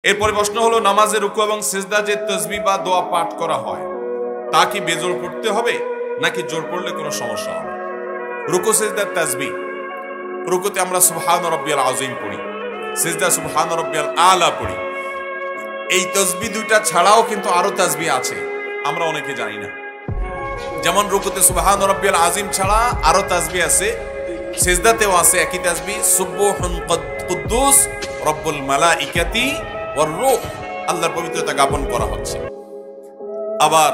এরপরে প্রশ্ন হলো, নামাজে রুকু এবং সিজদা যে তাসবিহ বা দোয়া পাঠ করা হয় তা কি বেজোড় পড়তে হবে নাকি জোর পড়লে কোনো সমস্যা হবে? রুকু সিজদার তাসবিহ, রুকুতে আমরা সুবহান রাব্বিয়াল আযীম পড়ি, সিজদা সুবহান রাব্বিয়াল আলা পড়ি। এই তাসবিহ দুইটা ছাড়াও কিন্তু আরো তাসবিহ আছে, আমরা অনেকে জানি না। যেমন রুকুতে সুবহান রাব্বিয়াল আযীম ছাড়া আরো তাসবিহ আছে, সিজদাতেও আছে একই তাসবিহ, সুবহুন কুদ্দুস রব্বুল মালাইকাতি ওয়ার রূহ, আল্লাহর পবিত্রতা জ্ঞাপন করা হচ্ছে। আবার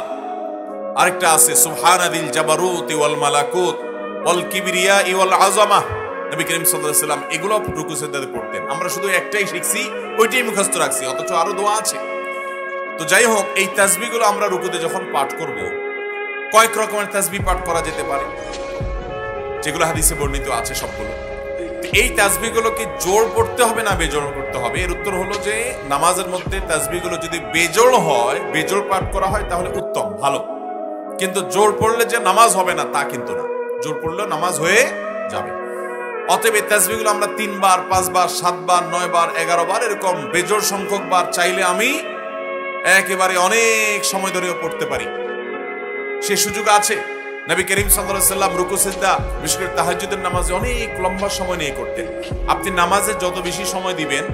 আরেকটা আছে সুবহানাদিল জাবারুতি ওয়াল মালাকুত ওয়াল কিবরিয়া ওয়াল আযামা। নবী করিম সাল্লাল্লাহু আলাইহি ওয়াসাল্লাম এগুলো রুকু সিজদাতে পড়তেন। আমরা শুধু একটাই শিখছি, ওইটাই মুখস্থ রাখছি, অথচ আরো দোয়া আছে। তো যাই হোক, এই তাসবিহগুলো আমরা রুকুতে যখন পাঠ করব, কয়েক রকমের তাসবিহ পাঠ করা যেতে পারে, যেগুলো হাদিসে বর্ণিত আছে সবগুলো। এই তাসবিহগুলো কি জোড় পড়তে হবে না বেজোড় করতে হবে? এর উত্তর হলো যে নামাজের মধ্যে তাসবিহগুলো যদি বেজোড় হয়, বেজোড় পাঠ করা হয় তাহলে উত্তম, ভালো। কিন্তু জোড় পড়লে যে নামাজ হবে না তা কিন্তু না, জোড় পড়লেও নামাজ হয়ে যাবে। অতএব এই তাসবিহগুলো আমরা 3 বার, 5 বার, 7 বার, 9 বার, 11 বার এরকম বেজোড় সংখ্যক বার চাইলে আমি একেবারে অনেক সময় ধরেও পড়তে পারি, সে সুযোগ আছে। নবী করিম সাল্লাল্লাহু আলাইহি ওয়াসাল্লাম রুকু সিজদা বিশেষ করে তাহাজ্জুদের নামাজে অনেক লম্বা সময় নিয়ে করতেন। আপনি নামাজে যত বেশি সময় দিবেন,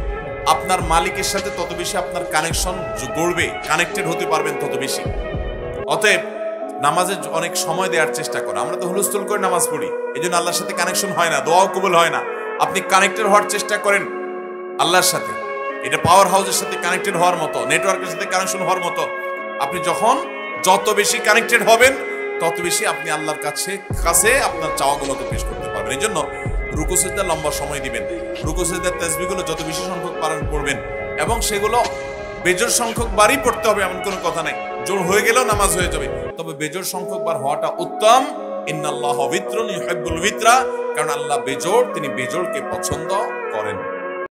আপনার মালিকের সাথে তত বেশি আপনার কানেকশন গড়বে, কানেক্টেড হতে পারবেন তত বেশি। অতএব নামাজে অনেক সময় দেওয়ার চেষ্টা করা। আমরা তো হুলস্থুল করে নামাজ পড়ি, এই জন্য আল্লাহর সাথে কানেকশন হয় না, দোয়াও কবুল হয় না। আপনি কানেক্টেড হওয়ার চেষ্টা করেন আল্লাহর সাথে, এটা পাওয়ার হাউসের সাথে কানেক্টেড হওয়ার মতো, নেটওয়ার্কের সাথে কানেকশন হওয়ার মতো। আপনি যখন যত বেশি কানেক্টেড হবেন তত বেশি আপনি আল্লাহর কাছে আপনার চাওয়াগুলোকে পেশ করতে পারবেন। এই জন্য রুকু সিজদা লম্বা সময় দিবেন, রুকু সিজদার তাসবিহগুলো যত বেশি সংখ্যক পারেন পড়বেন, এবং সেগুলো বেজোড় সংখ্যক বারই পড়তে হবে এমন কোনো কথা নাই। জোড় হয়ে গেলেও নামাজ হয়ে যাবে, তবে বেজোড় সংখ্যক বার হওয়াটা উত্তম। ইন্নাল্লাহা বিত্রুন ইউহিব্বুল বিত্রা, কারণ আল্লাহ বেজোড়, তিনি বেজোড়কে পছন্দ করেন।